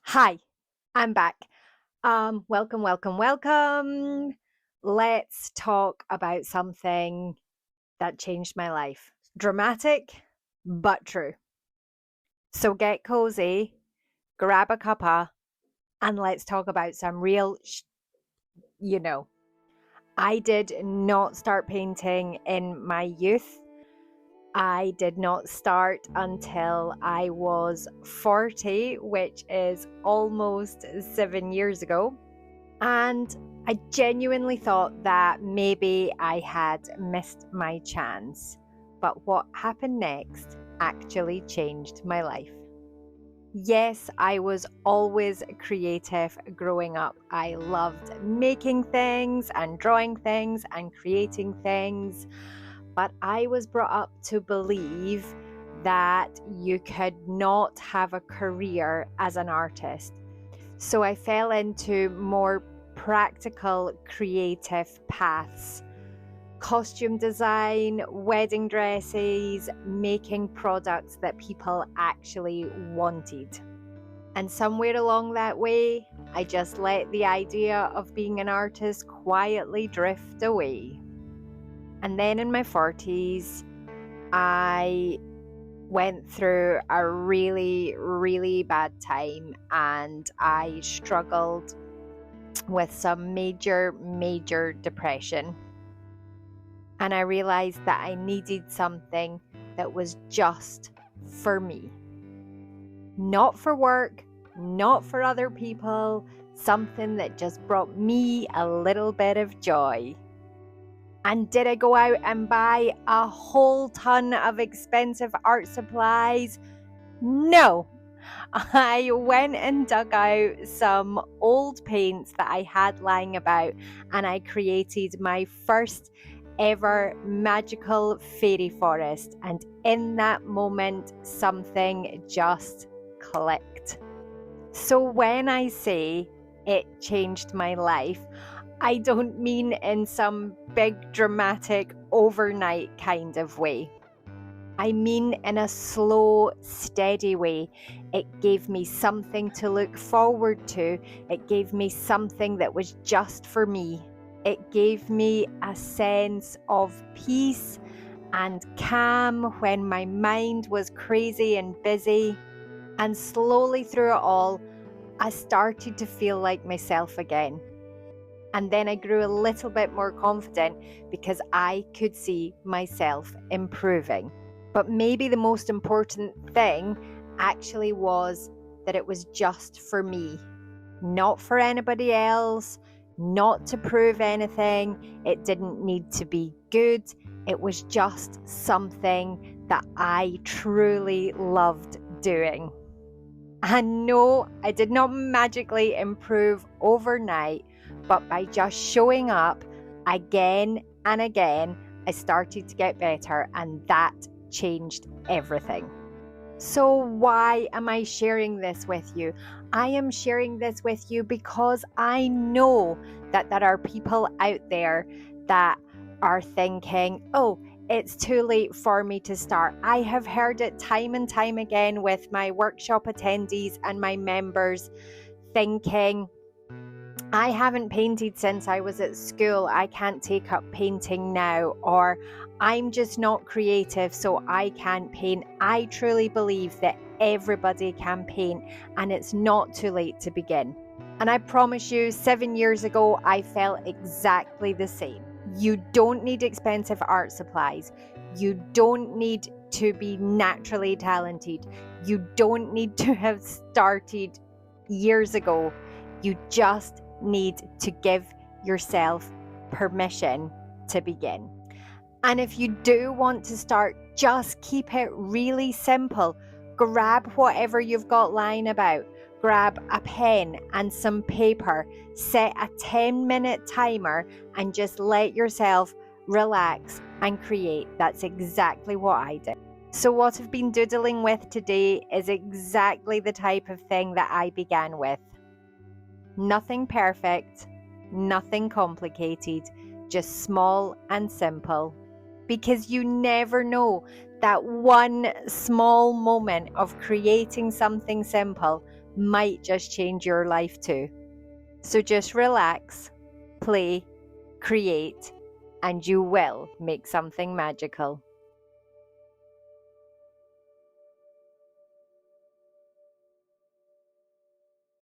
Hi, I'm back. Welcome. Let's talk about something that changed my life. Dramatic, but true. So get cozy, grab a cuppa, and let's talk about some real, you know. I did not start painting in my youth. I did not start until I was 40, which is almost 7 years ago. And I genuinely thought that maybe I had missed my chance. But what happened next actually changed my life. Yes, I was always creative growing up. I loved making things and drawing things and creating things. But I was brought up to believe that you could not have a career as an artist. So I fell into more practical, creative paths: costume design, wedding dresses, making products that people actually wanted. And somewhere along that way, I just let the idea of being an artist quietly drift away. And then in my 40s, I went through a really bad time and I struggled with some major depression. And I realized that I needed something that was just for me. Not for work, not for other people, something that just brought me a little bit of joy. And did I go out and buy a whole ton of expensive art supplies? No. I went and dug out some old paints that I had lying about, and I created my first ever magical fairy forest. And in that moment, something just clicked. So when I say it changed my life, I don't mean in some big dramatic overnight kind of way. I mean in a slow, steady way. It gave me something to look forward to. It gave me something that was just for me. It gave me a sense of peace and calm when my mind was crazy and busy. And slowly through it all, I started to feel like myself again. And then I grew a little bit more confident because I could see myself improving. But maybe the most important thing actually was that it was just for me, not for anybody else, not to prove anything. It didn't need to be good. It was just something that I truly loved doing. And no, I did not magically improve overnight, but by just showing up again and again, I started to get better, and that changed everything. So, why am I sharing this with you? I am sharing this with you because I know that there are people out there that are thinking, oh, it's too late for me to start. I have heard it time and time again with my workshop attendees and my members thinking, I haven't painted since I was at school. I can't take up painting now. Or I'm just not creative, so I can't paint. I truly believe that everybody can paint and it's not too late to begin. And I promise you, 7 years ago, I felt exactly the same. You don't need expensive art supplies. You don't need to be naturally talented. You don't need to have started years ago. You just need to give yourself permission to begin. And if you do want to start, just keep it really simple. Grab whatever you've got lying about. Grab a pen and some paper. Set a 10-minute timer and just let yourself relax and create. That's exactly what I did. So what I've been doodling with today is exactly the type of thing that I began with. Nothing perfect, nothing complicated, just small and simple. Because you never know, that one small moment of creating something simple might just change your life too. So just relax, play, create, and you will make something magical.